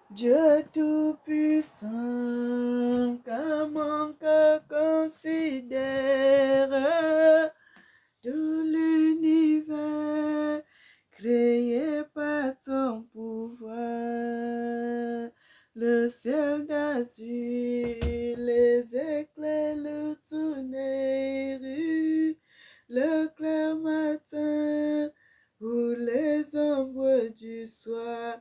Dieu Tout-Puissant, comment que considère tout l'univers créé par ton pouvoir, le ciel d'azur, les éclairs, le tonnerre, le clair matin ou les ombres du soir.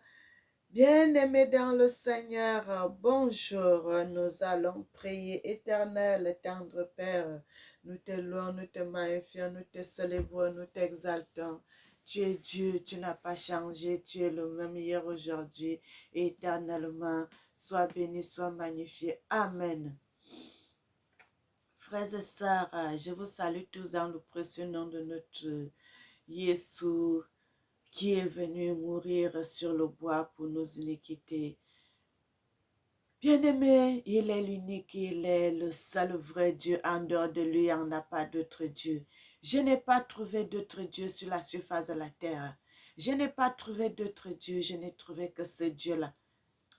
Bien-aimés dans le Seigneur, bonjour. Nous allons prier. Éternel, tendre Père, nous te louons, nous te magnifions, nous te célébrons, nous t'exaltons. Tu es Dieu, tu n'as pas changé, tu es le même hier, aujourd'hui, éternellement. Sois béni, sois magnifié. Amen. Frères et sœurs, je vous salue tous dans le précieux nom de notre Jésus, qui est venu mourir sur le bois pour nos iniquités. Bien-aimé, il est l'unique, il est le seul vrai Dieu. En dehors de lui, il n'y en a pas d'autre Dieu. Je n'ai pas trouvé d'autre Dieu sur la surface de la terre. Je n'ai pas trouvé d'autre Dieu, je n'ai trouvé que ce Dieu-là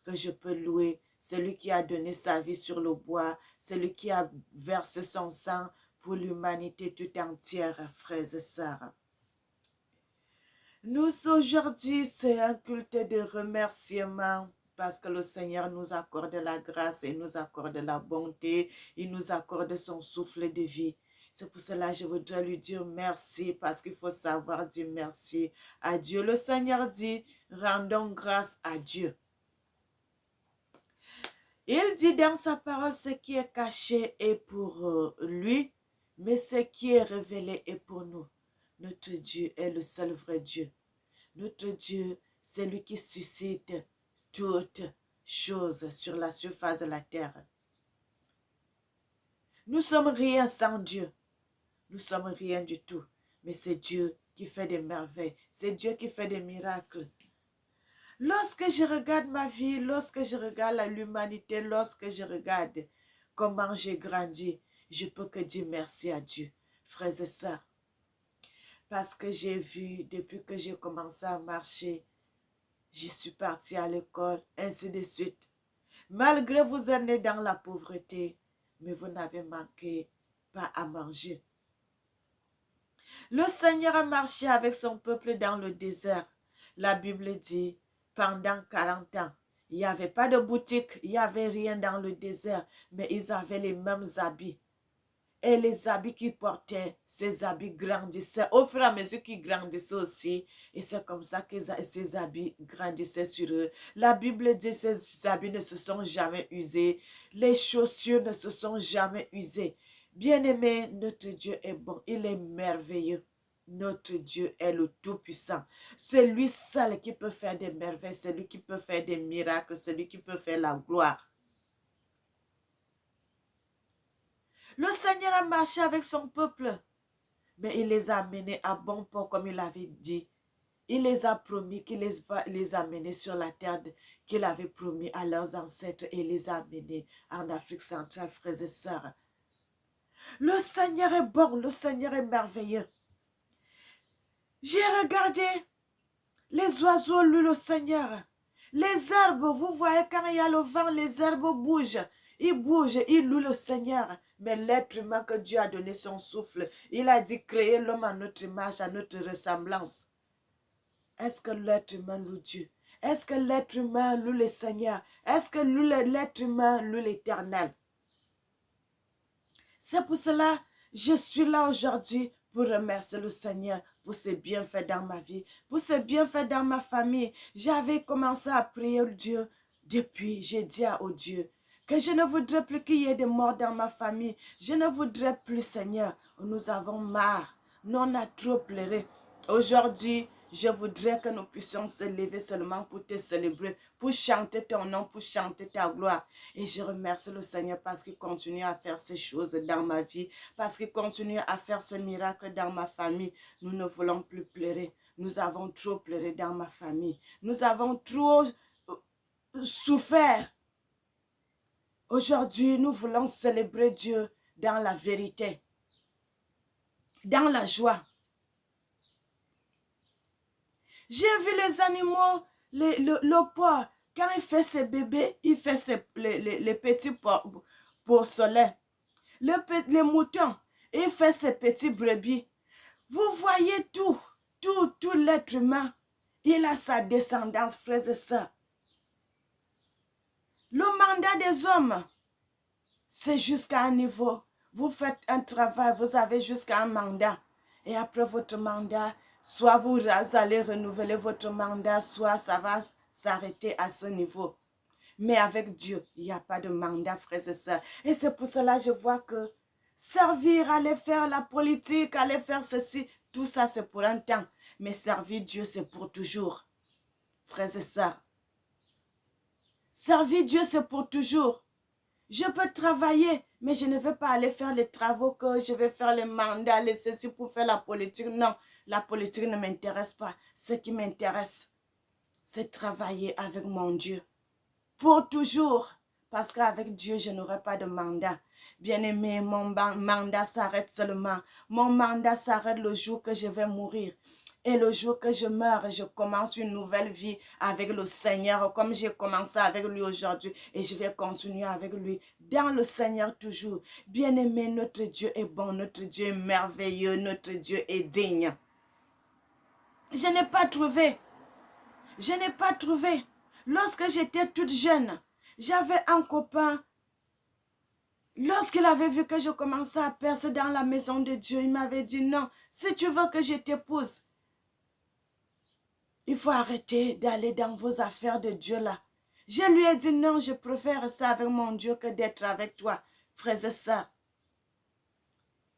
que je peux louer. Celui qui a donné sa vie sur le bois, celui qui a versé son sang pour l'humanité tout entière, frères et sœurs. Nous, aujourd'hui, c'est un culte de remerciement parce que le Seigneur nous accorde la grâce, il nous accorde la bonté, il nous accorde son souffle de vie. C'est pour cela que je voudrais lui dire merci parce qu'il faut savoir dire merci à Dieu. Le Seigneur dit, rendons grâce à Dieu. Il dit dans sa parole, ce qui est caché est pour lui, mais ce qui est révélé est pour nous. Notre Dieu est le seul vrai Dieu. Notre Dieu, c'est lui qui suscite toutes choses sur la surface de la terre. Nous sommes rien sans Dieu. Nous sommes rien du tout. Mais c'est Dieu qui fait des merveilles. C'est Dieu qui fait des miracles. Lorsque je regarde ma vie, lorsque je regarde l'humanité, lorsque je regarde comment j'ai grandi, je peux que dire merci à Dieu, frères et sœurs. Parce que j'ai vu, depuis que j'ai commencé à marcher, je suis partie à l'école, ainsi de suite. Malgré vous êtes né dans la pauvreté, mais vous n'avez manqué pas à manger. Le Seigneur a marché avec son peuple dans le désert. La Bible dit, pendant 40 ans, il n'y avait pas de boutique, il n'y avait rien dans le désert, mais ils avaient les mêmes habits. Et les habits qu'ils portaient, ces habits grandissaient. Au fur et à mesure qu'ils grandissaient aussi, et c'est comme ça que ces habits grandissaient sur eux. La Bible dit que ces habits ne se sont jamais usés. Les chaussures ne se sont jamais usées. Bien-aimé, notre Dieu est bon, il est merveilleux. Notre Dieu est le Tout-Puissant. C'est lui seul qui peut faire des merveilles, c'est lui qui peut faire des miracles, c'est lui qui peut faire la gloire. Le Seigneur a marché avec son peuple, mais il les a amenés à bon port comme il avait dit. Il les a promis qu'il les amener sur la terre qu'il avait promis à leurs ancêtres et les a amenés en Afrique centrale, frères et sœurs. Le Seigneur est bon, le Seigneur est merveilleux. J'ai regardé les oiseaux louent le Seigneur. Les herbes, vous voyez quand il y a le vent, les herbes bougent. Ils bougent, ils louent le Seigneur. Mais l'être humain que Dieu a donné son souffle, il a dit créer l'homme à notre image, à notre ressemblance. Est-ce que l'être humain loue Dieu? Est-ce que l'être humain loue le Seigneur? Est-ce que l'être humain loue l'Éternel? C'est pour cela que je suis là aujourd'hui pour remercier le Seigneur pour ses bienfaits dans ma vie, pour ses bienfaits dans ma famille. J'avais commencé à prier Dieu depuis, j'ai dit au Dieu que je ne voudrais plus qu'il y ait des morts dans ma famille. Je ne voudrais plus, Seigneur. Nous avons marre. Nous, on a trop pleuré. Aujourd'hui, je voudrais que nous puissions se lever seulement pour te célébrer, pour chanter ton nom, pour chanter ta gloire. Et je remercie le Seigneur parce qu'il continue à faire ces choses dans ma vie, parce qu'il continue à faire ces miracles dans ma famille. Nous ne voulons plus pleurer. Nous avons trop pleuré dans ma famille. Nous avons trop souffert. Aujourd'hui, nous voulons célébrer Dieu dans la vérité, dans la joie. J'ai vu les animaux, le porc, Quand il fait ses bébés, il fait les petits porcelets. Les moutons, il fait ses petits brebis. Vous voyez tout l'être humain. Il a sa descendance, frères et sœurs. Le mandat des hommes, c'est jusqu'à un niveau. Vous faites un travail, vous avez jusqu'à un mandat. Et après votre mandat, soit vous allez renouveler votre mandat, soit ça va s'arrêter à ce niveau. Mais avec Dieu, il n'y a pas de mandat, frères et sœurs. Et c'est pour cela que je vois que servir, aller faire la politique, aller faire ceci, tout ça c'est pour un temps. Mais servir Dieu, c'est pour toujours. Frères et sœurs. Servir Dieu, c'est pour toujours. Je peux travailler, mais je ne vais pas aller faire les travaux que je vais faire les mandats, les ceci pour faire la politique. Non, la politique ne m'intéresse pas. Ce qui m'intéresse, c'est travailler avec mon Dieu. Pour toujours. Parce qu'avec Dieu, je n'aurai pas de mandat. Bien-aimé, mon mandat s'arrête seulement. Mon mandat s'arrête le jour que je vais mourir. Et le jour que je meurs, je commence une nouvelle vie avec le Seigneur, comme j'ai commencé avec lui aujourd'hui. Et je vais continuer avec lui dans le Seigneur toujours. Bien-aimé, notre Dieu est bon, notre Dieu est merveilleux, notre Dieu est digne. Je n'ai pas trouvé. Je n'ai pas trouvé. Lorsque j'étais toute jeune, j'avais un copain. Lorsqu'il avait vu que je commençais à percer dans la maison de Dieu, il m'avait dit non, si tu veux que je t'épouse, il faut arrêter d'aller dans vos affaires de Dieu là. Je lui ai dit non, je préfère rester avec mon Dieu que d'être avec toi, frères et sœurs.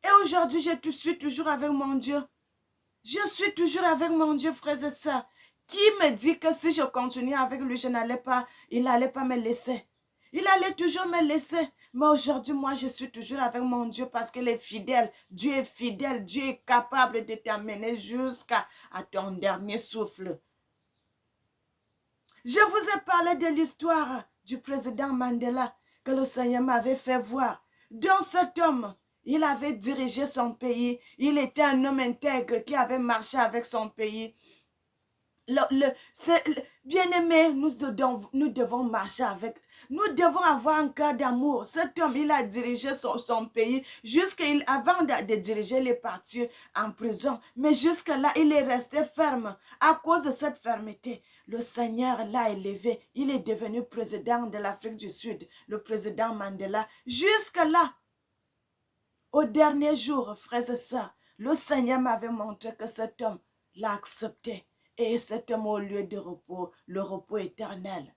Et aujourd'hui, je suis toujours avec mon Dieu. Je suis toujours avec mon Dieu, frères et sœurs. Qui me dit que si je continuais avec lui, il n'allait pas me laisser. Il allait toujours me laisser. Mais aujourd'hui, moi, je suis toujours avec mon Dieu parce qu'il est fidèle. Dieu est fidèle. Dieu est capable de t'amener jusqu'à ton dernier souffle. Je vous ai parlé de l'histoire du président Mandela que le Seigneur m'avait fait voir. Dans cet homme, il avait dirigé son pays. Il était un homme intègre qui avait marché avec son pays. Bien-aimé, nous devons marcher avec. Nous devons avoir un cœur d'amour. Cet homme, il a dirigé son pays avant de diriger les partis en prison. Mais jusque-là, il est resté ferme. À cause de cette fermeté, le Seigneur l'a élevé. Il est devenu président de l'Afrique du Sud, le président Mandela. Jusque-là, au dernier jour, frères et sœurs, le Seigneur m'avait montré que cet homme l'a accepté. Et cet homme au lieu de repos, le repos éternel.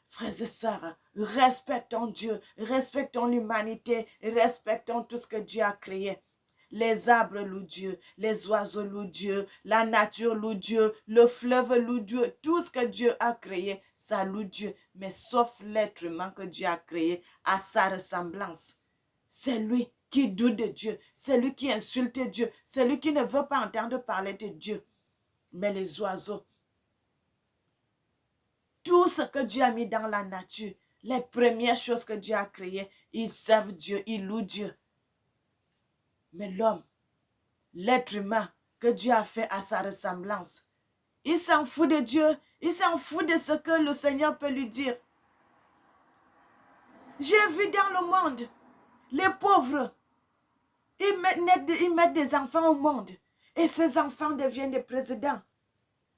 Frères et sœurs, respectons Dieu, respectons l'humanité, respectons tout ce que Dieu a créé. Les arbres louent Dieu, les oiseaux louent Dieu, la nature loue Dieu, le fleuve loue Dieu, tout ce que Dieu a créé, ça loue Dieu. Mais sauf l'être humain que Dieu a créé à sa ressemblance. C'est lui qui doute de Dieu, c'est lui qui insulte Dieu, c'est lui qui ne veut pas entendre parler de Dieu. Mais les oiseaux, tout ce que Dieu a mis dans la nature, les premières choses que Dieu a créées, ils servent Dieu, ils louent Dieu. Mais l'homme, l'être humain que Dieu a fait à sa ressemblance, il s'en fout de Dieu, il s'en fout de ce que le Seigneur peut lui dire. J'ai vu dans le monde, les pauvres, ils mettent des enfants au monde. Et ces enfants deviennent des présidents.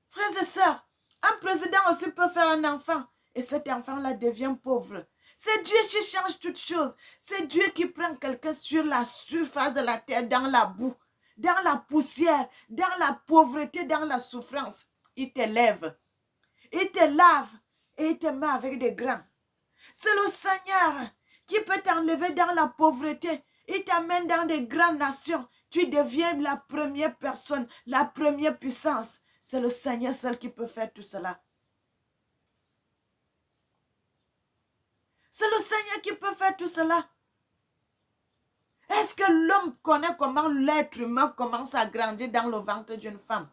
Frères et sœurs, un président aussi peut faire un enfant. Et cet enfant-là devient pauvre. C'est Dieu qui change toutes choses. C'est Dieu qui prend quelqu'un sur la surface de la terre, dans la boue, dans la poussière, dans la pauvreté, dans la souffrance. Il t'élève. Il te lave et il te met avec des grains. C'est le Seigneur qui peut t'enlever dans la pauvreté. Il t'amène dans des grandes nations. Tu deviens la première personne, la première puissance. C'est le Seigneur seul qui peut faire tout cela. C'est le Seigneur qui peut faire tout cela. Est-ce que l'homme connaît comment l'être humain commence à grandir dans le ventre d'une femme?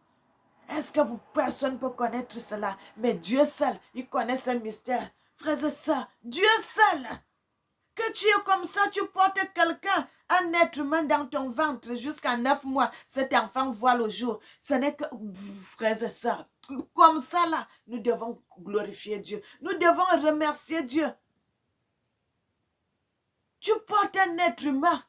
Est-ce que personne ne peut connaître cela? Mais Dieu seul, il connaît ce mystère. Frères et sœurs, Dieu seul. Que tu es comme ça, tu portes quelqu'un Un être humain dans ton ventre jusqu'à 9 mois, cet enfant voit le jour. Ce n'est que, frères et sœurs, comme ça là, nous devons glorifier Dieu. Nous devons remercier Dieu. Tu portes un être humain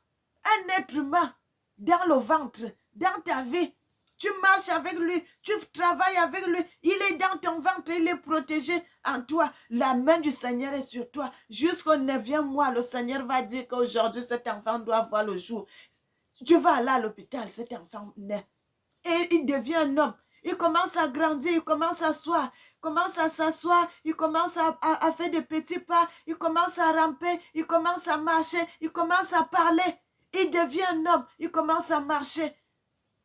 dans le ventre, dans ta vie. Tu marches avec lui, tu travailles avec lui. Il est dans ton ventre, il est protégé en toi. La main du Seigneur est sur toi. Jusqu'au 9e mois, le Seigneur va dire qu'aujourd'hui, cet enfant doit voir le jour. Tu vas aller à l'hôpital, cet enfant naît. Et il devient un homme. Il commence à grandir, il commence à s'asseoir, il commence à faire des petits pas, il commence à ramper, il commence à marcher, il commence à parler. Il devient un homme, il commence à marcher.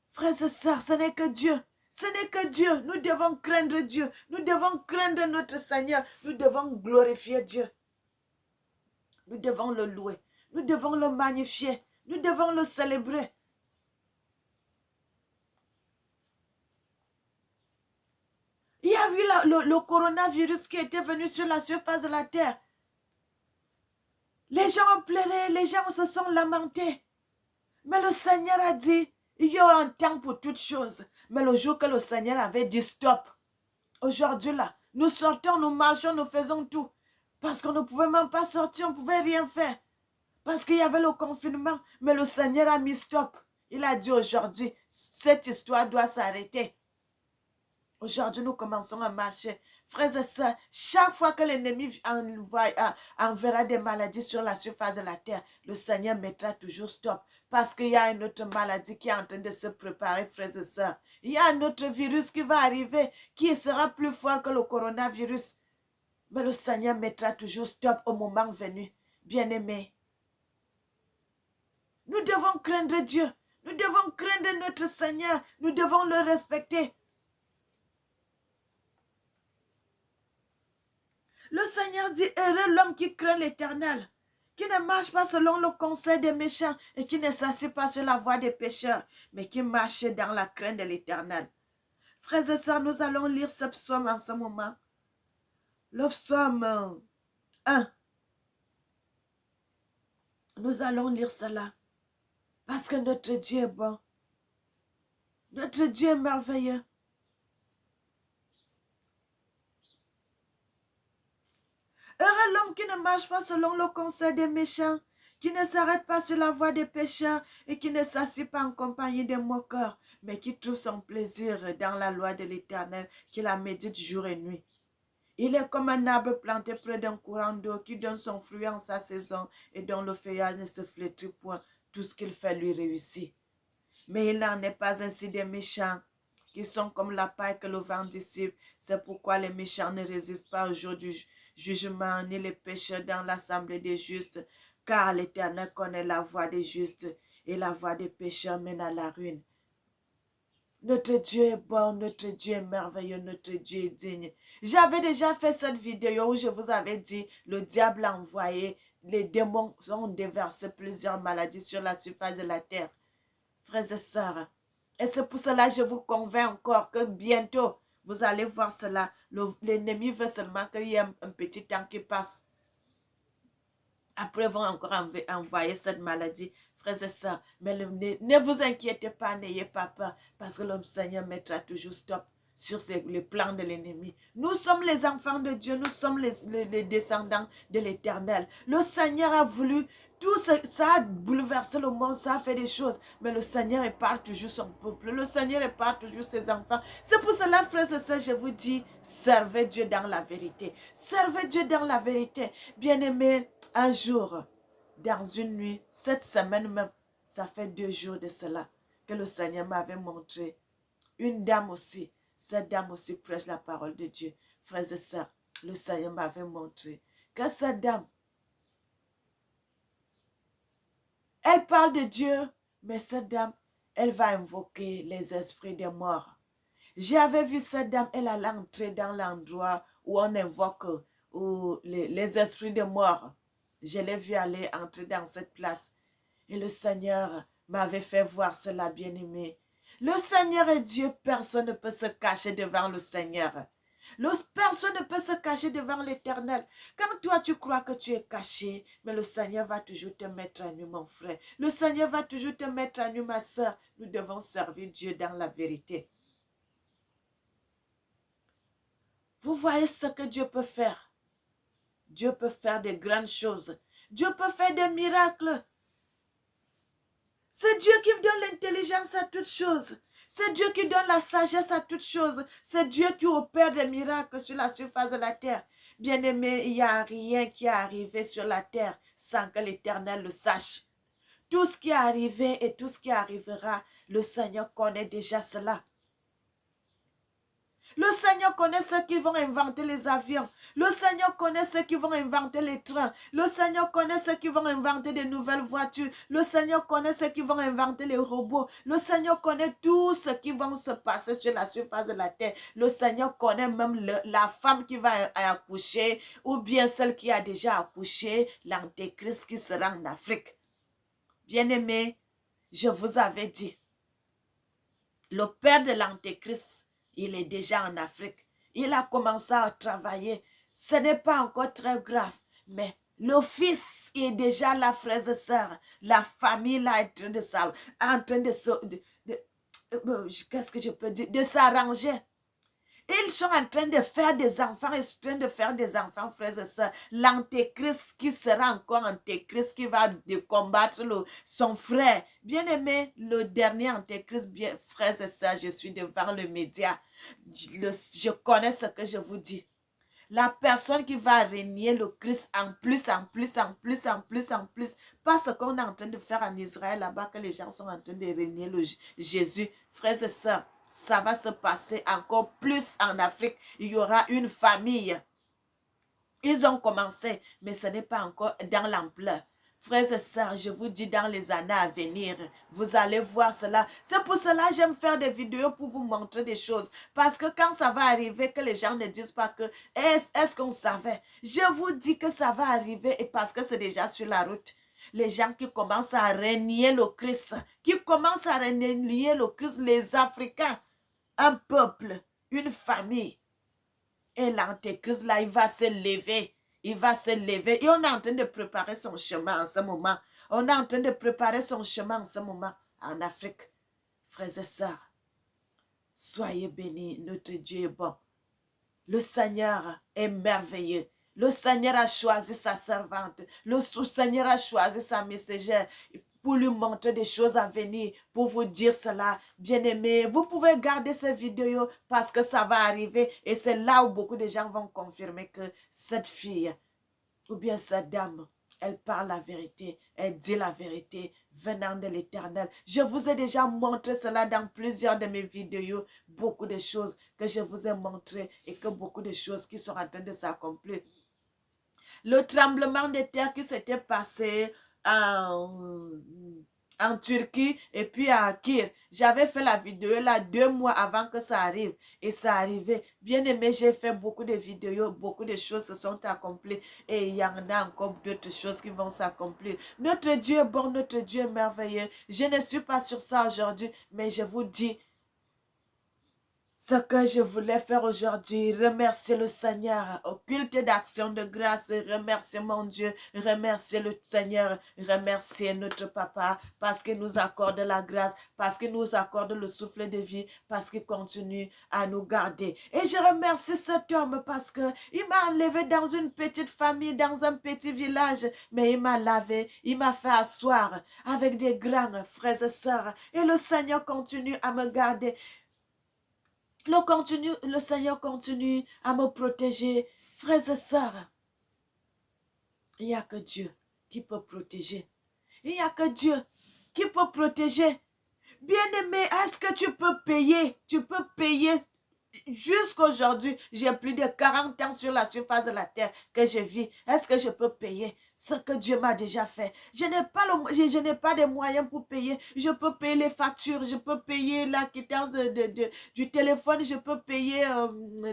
Frères et sœurs, ce n'est que Dieu. Ce n'est que Dieu. Nous devons craindre Dieu. Nous devons craindre notre Seigneur. Nous devons glorifier Dieu. Nous devons le louer. Nous devons le magnifier. Nous devons le célébrer. Il y a eu le coronavirus qui était venu sur la surface de la terre. Les gens ont pleuré, les gens se sont lamentés. Mais le Seigneur a dit, il y aura un temps pour toutes choses. Mais le jour que le Seigneur avait dit stop, aujourd'hui là, nous sortons, nous marchons, nous faisons tout. Parce qu'on ne pouvait même pas sortir, on ne pouvait rien faire. Parce qu'il y avait le confinement. Mais le Seigneur a mis stop. Il a dit aujourd'hui, cette histoire doit s'arrêter. Aujourd'hui, nous commençons à marcher. Frères et sœurs, chaque fois que l'ennemi enverra des maladies sur la surface de la terre, le Seigneur mettra toujours stop. Parce qu'il y a une autre maladie qui est en train de se préparer, frères et sœurs. Il y a un autre virus qui va arriver, qui sera plus fort que le coronavirus. Mais le Seigneur mettra toujours stop au moment venu. Bien-aimés, nous devons craindre Dieu. Nous devons craindre notre Seigneur. Nous devons le respecter. Le Seigneur dit, heureux l'homme qui craint l'Éternel, qui ne marche pas selon le conseil des méchants et qui ne s'assied pas sur la voie des pécheurs, mais qui marche dans la crainte de l'Éternel. Frères et sœurs, nous allons lire ce psaume en ce moment. Le psaume 1. Nous allons lire cela parce que notre Dieu est bon. Notre Dieu est merveilleux. Heureux l'homme qui ne marche pas selon le conseil des méchants, qui ne s'arrête pas sur la voie des pécheurs et qui ne s'assied pas en compagnie des moqueurs, mais qui trouve son plaisir dans la loi de l'Éternel, qui la médite jour et nuit. Il est comme un arbre planté près d'un courant d'eau qui donne son fruit en sa saison et dont le feuillage ne se flétrit point. Tout ce qu'il fait lui réussit. Mais il n'en est pas ainsi des méchants, qui sont comme la paille que le vent dissipe. C'est pourquoi les méchants ne résistent pas au jour du jugement, ni les pécheurs dans l'assemblée des justes, car l'Éternel connaît la voie des justes, et la voie des pécheurs mène à la ruine. Notre Dieu est bon, notre Dieu est merveilleux, notre Dieu est digne. J'avais déjà fait cette vidéo où je vous avais dit, le diable a envoyé, les démons ont déversé plusieurs maladies sur la surface de la terre. Frères et sœurs, et c'est pour cela que je vous convainc encore que bientôt, vous allez voir cela. L'ennemi veut seulement qu'il y ait un petit temps qui passe. Après, ils vont encore envoyer cette maladie. Frères et sœurs, mais ne vous inquiétez pas, n'ayez pas peur, parce que le Seigneur mettra toujours stop sur les plans de l'ennemi. Nous sommes les enfants de Dieu, nous sommes les descendants de l'Éternel. Le Seigneur a voulu, tout ça a bouleversé le monde, ça a fait des choses, mais le Seigneur épare toujours son peuple, le Seigneur épare toujours ses enfants. C'est pour cela, frères et sœurs, je vous dis, servez Dieu dans la vérité. Servez Dieu dans la vérité. Bien-aimés, un jour, dans une nuit, cette semaine même, ça fait 2 jours de cela que le Seigneur m'avait montré. Une dame aussi, cette dame aussi prêche la parole de Dieu. Frères et sœurs, le Seigneur m'avait montré que cette dame, elle parle de Dieu, mais cette dame, elle va invoquer les esprits des morts. J'avais vu cette dame, elle allait entrer dans l'endroit où on invoque les esprits des morts. Je l'ai vu aller entrer dans cette place. Et le Seigneur m'avait fait voir cela, bien-aimé. Le Seigneur est Dieu, personne ne peut se cacher devant le Seigneur. Personne ne peut se cacher devant l'Éternel. Quand toi, tu crois que tu es caché, mais le Seigneur va toujours te mettre à nu, mon frère. Le Seigneur va toujours te mettre à nu, ma soeur. Nous devons servir Dieu dans la vérité. Vous voyez ce que Dieu peut faire. Dieu peut faire de grandes choses. Dieu peut faire des miracles. C'est Dieu qui donne l'intelligence à toutes choses. C'est Dieu qui donne la sagesse à toutes choses. C'est Dieu qui opère des miracles sur la surface de la terre. Bien-aimé, il n'y a rien qui est arrivé sur la terre sans que l'Éternel le sache. Tout ce qui est arrivé et tout ce qui arrivera, le Seigneur connaît déjà cela. Le Seigneur connaît ceux qui vont inventer les avions. Le Seigneur connaît ceux qui vont inventer les trains. Le Seigneur connaît ceux qui vont inventer de nouvelles voitures. Le Seigneur connaît ceux qui vont inventer les robots. Le Seigneur connaît tout ce qui va se passer sur la surface de la terre. Le Seigneur connaît même la femme qui va accoucher ou bien celle qui a déjà accouché, l'antéchrist qui sera en Afrique. Bien-aimés, je vous avais dit, le père de l'antéchrist, il est déjà en Afrique. Il a commencé à travailler. Ce n'est pas encore très grave. Mais le fils est déjà là, frères et sœurs. La famille là est en train de qu'est-ce que je peux dire? De s'arranger. Ils sont en train de faire des enfants, ils sont en train de faire des enfants, frères et sœurs. L'antéchrist qui sera encore antéchrist, qui va combattre son frère. Bien aimé, le dernier antéchrist, frères et sœurs, je suis devant le média. Je connais ce que je vous dis. La personne qui va régner le Christ en plus. Pas ce qu'on est en train de faire en Israël là-bas, que les gens sont en train de régner le Jésus. Frères et sœurs, ça va se passer encore plus en Afrique. Il y aura une famille. Ils ont commencé, mais ce n'est pas encore dans l'ampleur. Frères et sœurs, je vous dis dans les années à venir, vous allez voir cela. C'est pour cela que j'aime faire des vidéos pour vous montrer des choses. Parce que quand ça va arriver, que les gens ne disent pas que est-ce qu'on savait? Je vous dis que ça va arriver et parce que c'est déjà sur la route. Les gens qui commencent à renier le Christ, les Africains, un peuple, une famille. Et l'antéchrist là, il va se lever. Il va se lever. Et on est en train de préparer son chemin en ce moment. On est en train de préparer son chemin en ce moment en Afrique. Frères et sœurs, soyez bénis. Notre Dieu est bon. Le Seigneur est merveilleux. Le Seigneur a choisi sa servante. Le Seigneur a choisi sa messagère pour lui montrer des choses à venir, pour vous dire cela. Bien-aimés, vous pouvez garder ces vidéos parce que ça va arriver et c'est là où beaucoup de gens vont confirmer que cette fille ou bien cette dame, elle parle la vérité, elle dit la vérité venant de l'Éternel. Je vous ai déjà montré cela dans plusieurs de mes vidéos, beaucoup de choses que je vous ai montrées et que beaucoup de choses qui sont en train de s'accomplir. Le tremblement de terre qui s'était passé en Turquie et puis à Kir. J'avais fait la vidéo là 2 mois avant que ça arrive et ça arrivait. Bien aimé, j'ai fait beaucoup de vidéos, beaucoup de choses se sont accomplies et il y en a encore d'autres choses qui vont s'accomplir. Notre Dieu est bon, notre Dieu est merveilleux. Je ne suis pas sur ça aujourd'hui, mais je vous dis ce que je voulais faire aujourd'hui, remercier le Seigneur, au culte d'action de grâce, remercier mon Dieu, remercier le Seigneur, remercier notre Papa, parce qu'il nous accorde la grâce, parce qu'il nous accorde le souffle de vie, parce qu'il continue à nous garder. Et je remercie cet homme parce que il m'a enlevé dans une petite famille, dans un petit village, mais il m'a lavé, il m'a fait asseoir avec des grands frères et sœurs, et le Seigneur continue à me garder. Le Seigneur continue à me protéger. Frères et sœurs, il n'y a que Dieu qui peut protéger. Il n'y a que Dieu qui peut protéger. Bien-aimé, est-ce que tu peux payer? Tu peux payer. Jusqu'aujourd'hui, j'ai plus de 40 ans sur la surface de la terre que je vis. Est-ce que je peux payer ce que Dieu m'a déjà fait? Je n'ai pas de moyens pour payer. Je peux payer les factures, je peux payer la quittance du téléphone, je peux payer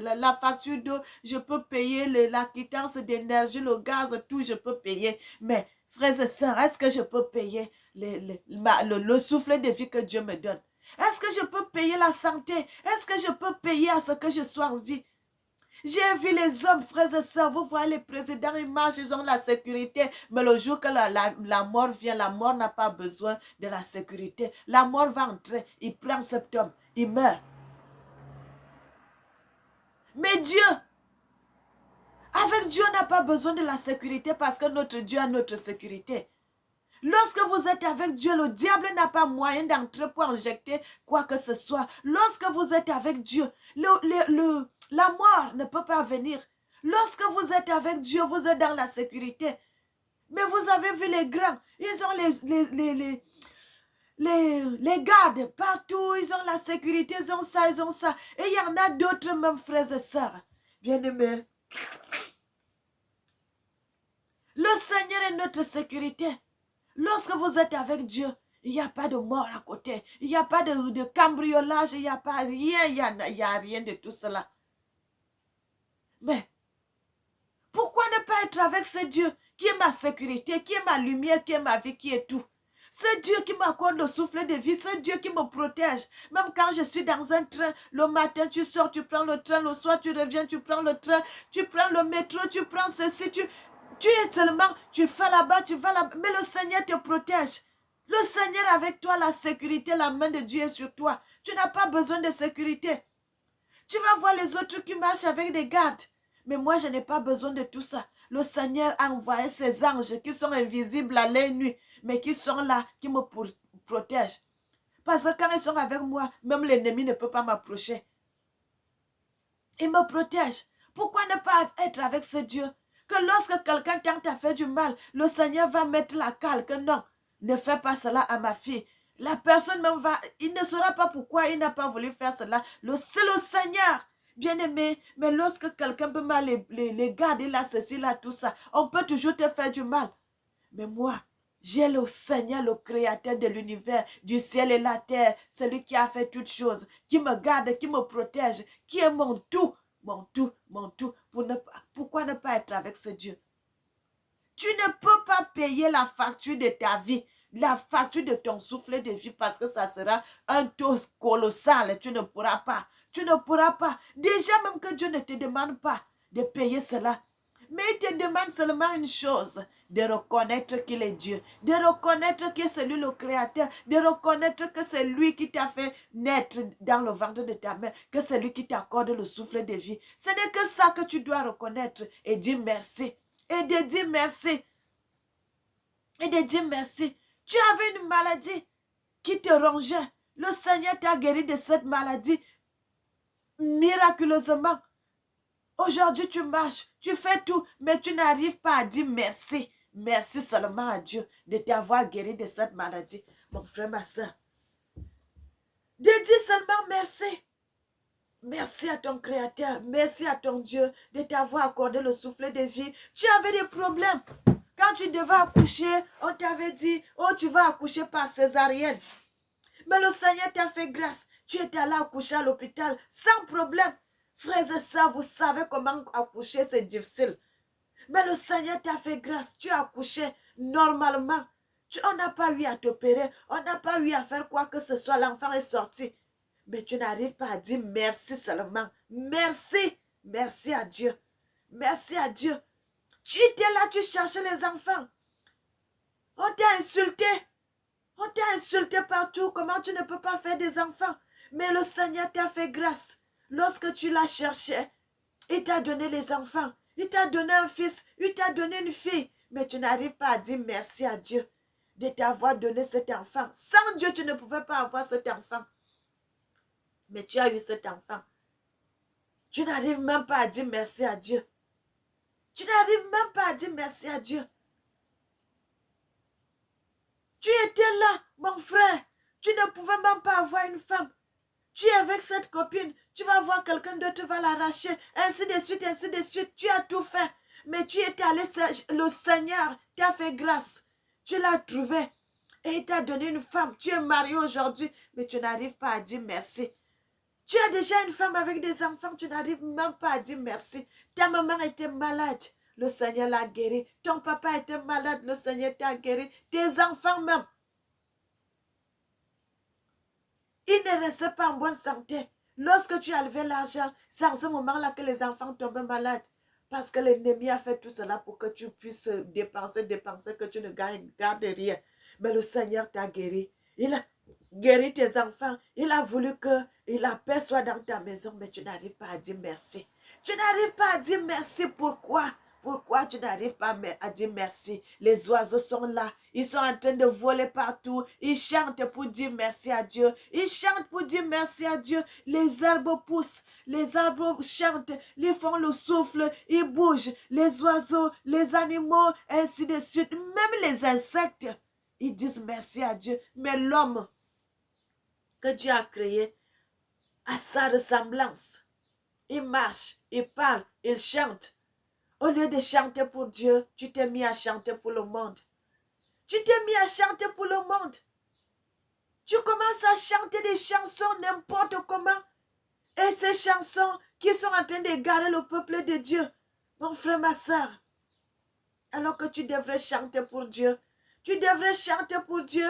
la facture d'eau, je peux payer la quittance d'énergie, le gaz, tout, je peux payer. Mais frères et sœurs, est-ce que je peux payer le souffle de vie que Dieu me donne? Est-ce que je peux payer la santé? Est-ce que je peux payer à ce que je sois en vie? J'ai vu les hommes, frères et sœurs, vous voyez les présidents, ils marchent, ils ont la sécurité. Mais le jour que la mort vient, la mort n'a pas besoin de la sécurité. La mort va entrer, il prend cet homme, il meurt. Mais Dieu, avec Dieu, on n'a pas besoin de la sécurité parce que notre Dieu a notre sécurité. Lorsque vous êtes avec Dieu, le diable n'a pas moyen d'entrer pour injecter quoi que ce soit. Lorsque vous êtes avec Dieu, la mort ne peut pas venir. Lorsque vous êtes avec Dieu, vous êtes dans la sécurité. Mais vous avez vu les grands, ils ont les gardes partout, ils ont la sécurité, ils ont ça, ils ont ça. Et il y en a d'autres même frères et sœurs. Bien-aimés, le Seigneur est notre sécurité. Lorsque vous êtes avec Dieu, il n'y a pas de mort à côté. Il n'y a pas de cambriolage, il n'y a pas rien, il n'y a rien de tout cela. Mais, pourquoi ne pas être avec ce Dieu qui est ma sécurité, qui est ma lumière, qui est ma vie, qui est tout? C'est Dieu qui m'accorde le souffle de vie, c'est Dieu qui me protège. Même quand je suis dans un train, le matin tu sors, tu prends le train, le soir tu reviens, tu prends le train, tu prends le métro, tu prends ceci, tu es seulement, tu fais là-bas, tu vas là-bas, mais le Seigneur te protège. Le Seigneur avec toi, la sécurité, la main de Dieu est sur toi. Tu n'as pas besoin de sécurité. Tu vas voir les autres qui marchent avec des gardes. Mais moi, je n'ai pas besoin de tout ça. Le Seigneur a envoyé ses anges qui sont invisibles à l'œil nu, mais qui sont là, qui me protègent. Parce que quand ils sont avec moi, même l'ennemi ne peut pas m'approcher. Il me protège. Pourquoi ne pas être avec ce Dieu? Que lorsque quelqu'un tente à faire du mal, le Seigneur va mettre la cale que non, ne fais pas cela à ma fille. La personne même va, il ne saura pas pourquoi il n'a pas voulu faire cela. C'est le Seigneur, bien-aimé. Mais lorsque quelqu'un peut mal les garder, là, ceci, là, tout ça, on peut toujours te faire du mal. Mais moi, j'ai le Seigneur, le créateur de l'univers, du ciel et la terre, celui qui a fait toutes choses, qui me garde, qui me protège, qui est mon tout, mon tout, mon tout. Pourquoi ne pas être avec ce Dieu? Tu ne peux pas payer la facture de ta vie, la facture de ton souffle de vie parce que ça sera un taux colossal. Tu ne pourras pas. Tu ne pourras pas. Déjà même que Dieu ne te demande pas de payer cela. Mais il te demande seulement une chose, de reconnaître qu'il est Dieu, de reconnaître que c'est lui le créateur, de reconnaître que c'est lui qui t'a fait naître dans le ventre de ta mère, que c'est lui qui t'accorde le souffle de vie. Ce n'est que ça que tu dois reconnaître et dire merci. Et de dire merci. Et de dire merci. Tu avais une maladie qui te rongeait. Le Seigneur t'a guéri de cette maladie miraculeusement. Aujourd'hui, tu marches, tu fais tout, mais tu n'arrives pas à dire merci. Merci seulement à Dieu de t'avoir guéri de cette maladie. Mon frère, ma soeur. De dire seulement merci. Merci à ton Créateur, merci à ton Dieu de t'avoir accordé le souffle de vie. Tu avais des problèmes. Quand tu devais accoucher, on t'avait dit, oh, tu vas accoucher par césarienne. Mais le Seigneur t'a fait grâce. Tu étais allé accoucher à l'hôpital sans problème. Frères et sœurs, vous savez comment accoucher, c'est difficile. Mais le Seigneur t'a fait grâce. Tu as accouché normalement. On n'a pas eu à t'opérer. On n'a pas eu à faire quoi que ce soit. L'enfant est sorti. Mais tu n'arrives pas à dire merci seulement. Merci. Merci à Dieu. Merci à Dieu. Tu étais là, tu cherchais les enfants. On t'a insulté. On t'a insulté partout. Comment tu ne peux pas faire des enfants? Mais le Seigneur t'a fait grâce. Lorsque tu l'as cherché, il t'a donné les enfants. Il t'a donné un fils. Il t'a donné une fille. Mais tu n'arrives pas à dire merci à Dieu de t'avoir donné cet enfant. Sans Dieu, tu ne pouvais pas avoir cet enfant. Mais tu as eu cet enfant. Tu n'arrives même pas à dire merci à Dieu. Tu n'arrives même pas à dire merci à Dieu. Tu étais là, mon frère. Tu ne pouvais même pas avoir une femme. Tu es avec cette copine. Tu vas voir quelqu'un d'autre va l'arracher. Ainsi de suite, ainsi de suite. Tu as tout fait. Mais tu étais allé, le Seigneur t'a fait grâce. Tu l'as trouvé. Et il t'a donné une femme. Tu es marié aujourd'hui. Mais tu n'arrives pas à dire merci. Tu as déjà une femme avec des enfants, tu n'arrives même pas à dire merci. Ta maman était malade, le Seigneur l'a guéri. Ton papa était malade, le Seigneur t'a guéri. Tes enfants même. Ils ne restaient pas en bonne santé. Lorsque tu as levé l'argent, c'est en ce moment-là que les enfants tombent malades. Parce que l'ennemi a fait tout cela pour que tu puisses dépenser, que tu ne gardes rien. Mais le Seigneur t'a guéri. Il a guéri tes enfants. Il a voulu que la paix soit dans ta maison, mais tu n'arrives pas à dire merci. Tu n'arrives pas à dire merci. Pourquoi? Pourquoi tu n'arrives pas à dire merci? Les oiseaux sont là. Ils sont en train de voler partout. Ils chantent pour dire merci à Dieu. Ils chantent pour dire merci à Dieu. Les arbres poussent. Les arbres chantent. Ils font le souffle. Ils bougent. Les oiseaux, les animaux, ainsi de suite. Même les insectes, ils disent merci à Dieu. Mais l'homme que Dieu a créé à sa ressemblance, il marche, il parle, il chante. Au lieu de chanter pour Dieu, tu t'es mis à chanter pour le monde. Tu t'es mis à chanter pour le monde. Tu commences à chanter des chansons n'importe comment. Et ces chansons qui sont en train d'égarer le peuple de Dieu. Mon frère, ma soeur, alors que tu devrais chanter pour Dieu. Tu devrais chanter pour Dieu.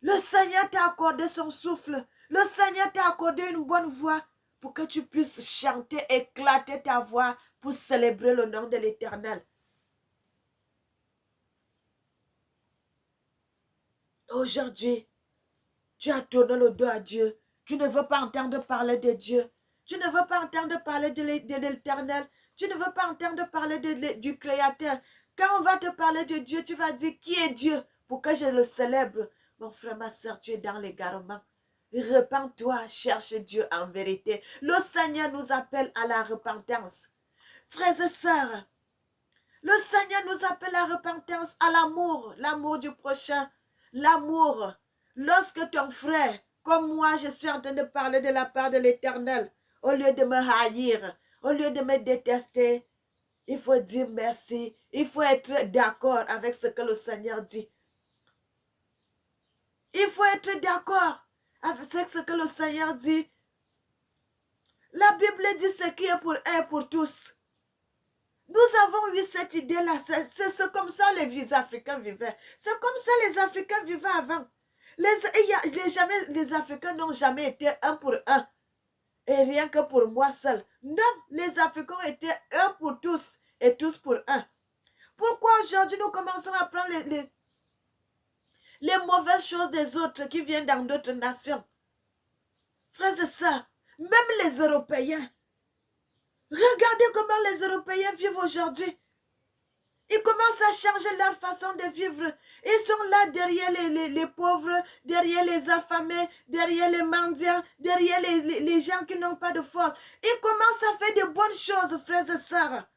Le Seigneur t'a accordé son souffle. Le Seigneur t'a accordé une bonne voix pour que tu puisses chanter, éclater ta voix pour célébrer le nom de l'Éternel. Aujourd'hui, tu as tourné le dos à Dieu. Tu ne veux pas entendre parler de Dieu. Tu ne veux pas entendre parler de l'Éternel. Tu ne veux pas entendre parler du Créateur. Quand on va te parler de Dieu, tu vas dire qui est Dieu pour que je le célèbre. Mon frère, ma soeur, tu es dans l'égarement. Repends-toi, cherche Dieu en vérité. Le Seigneur nous appelle à la repentance. Frères et sœurs, le Seigneur nous appelle à la repentance, à l'amour, l'amour du prochain, l'amour. Lorsque ton frère, comme moi, je suis en train de parler de la part de l'Éternel, au lieu de me haïr, au lieu de me détester, il faut dire merci. Il faut être d'accord avec ce que le Seigneur dit. Il faut être d'accord avec ce que le Seigneur dit. La Bible dit ce qui est pour un et pour tous. Nous avons eu cette idée-là. C'est comme ça les Africains vivaient. C'est comme ça les Africains vivaient avant. Les Africains n'ont jamais été un pour un. Et rien que pour moi seul. Non, les Africains étaient un pour tous et tous pour un. Pourquoi aujourd'hui nous commençons à prendre les mauvaises choses des autres qui viennent dans d'autres nations? Frères et sœurs, même les Européens, regardez comment les Européens vivent aujourd'hui. Ils commencent à changer leur façon de vivre. Ils sont là derrière les pauvres, derrière les affamés, derrière les mendiants, derrière les gens qui n'ont pas de force. Ils commencent à faire de bonnes choses, frères et sœurs.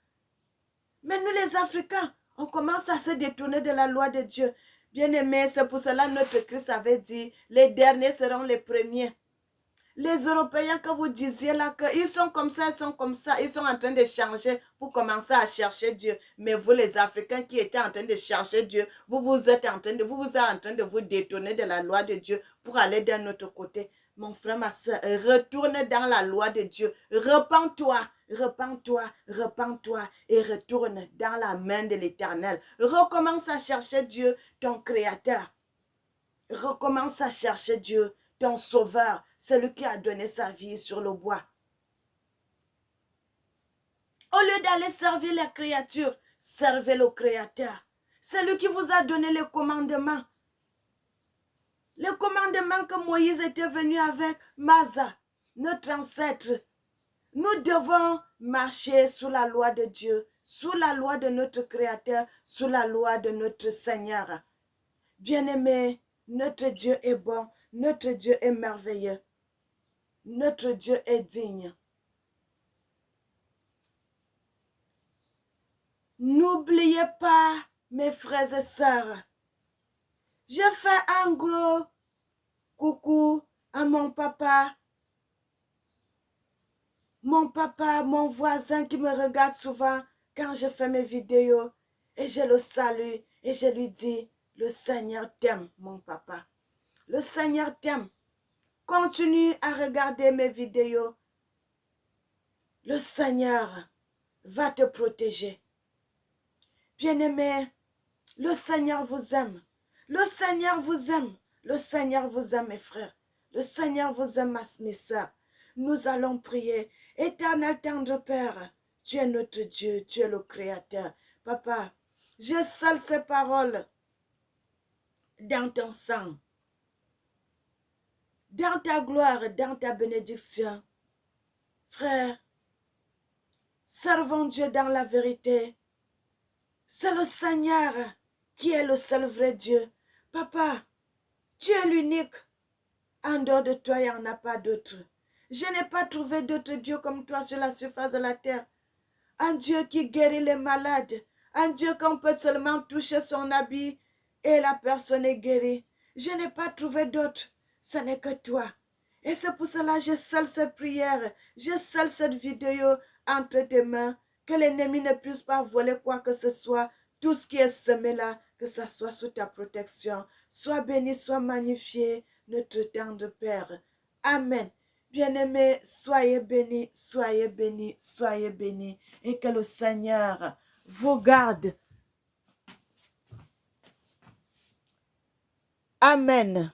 Mais nous les Africains, on commence à se détourner de la loi de Dieu. Bien-aimés, c'est pour cela que notre Christ avait dit, les derniers seront les premiers. Les Européens que vous disiez là, qu'ils sont comme ça, ils sont en train de changer pour commencer à chercher Dieu. Mais vous les Africains qui étaient en train de chercher Dieu, vous êtes en train de vous détourner de la loi de Dieu pour aller d'un autre côté. Mon frère, ma soeur, retourne dans la loi de Dieu. Repends-toi, repends-toi, repends-toi et retourne dans la main de l'Éternel. Recommence à chercher Dieu, ton Créateur. Recommence à chercher Dieu, ton Sauveur, celui qui a donné sa vie sur le bois. Au lieu d'aller servir les créatures, servez le Créateur. C'est lui qui vous a donné les commandements. Les commandements que Moïse était venu avec Masa, notre ancêtre. Nous devons marcher sous la loi de Dieu, sous la loi de notre Créateur, sous la loi de notre Seigneur. Bien-aimés, notre Dieu est bon, notre Dieu est merveilleux, notre Dieu est digne. N'oubliez pas, mes frères et sœurs, je fais un gros coucou à mon papa, mon voisin qui me regarde souvent quand je fais mes vidéos et je le salue et je lui dis, le Seigneur t'aime, mon papa. Le Seigneur t'aime. Continue à regarder mes vidéos. Le Seigneur va te protéger. Bien-aimés, le Seigneur vous aime. Le Seigneur vous aime. Le Seigneur vous aime, mes frères. Le Seigneur vous aime, mes sœurs. Nous allons prier. Éternel tendre Père, tu es notre Dieu, tu es le Créateur. Papa, je scelle ces paroles dans ton sang, dans ta gloire, dans ta bénédiction. Frère, servons Dieu dans la vérité. C'est le Seigneur qui est le seul vrai Dieu. Papa, tu es l'unique. En dehors de toi, il n'y en a pas d'autre. Je n'ai pas trouvé d'autre Dieu comme toi sur la surface de la terre. Un Dieu qui guérit les malades. Un Dieu qu'on peut seulement toucher son habit et la personne est guérie. Je n'ai pas trouvé d'autre. Ce n'est que toi. Et c'est pour cela que je scelle cette prière. Je scelle cette vidéo entre tes mains. Que l'ennemi ne puisse pas voler quoi que ce soit. Tout ce qui est semé là, que ça soit sous ta protection. Sois béni, sois magnifié, notre tendre Père. Amen. Bien-aimés, soyez bénis, soyez bénis, soyez bénis. Et que le Seigneur vous garde. Amen.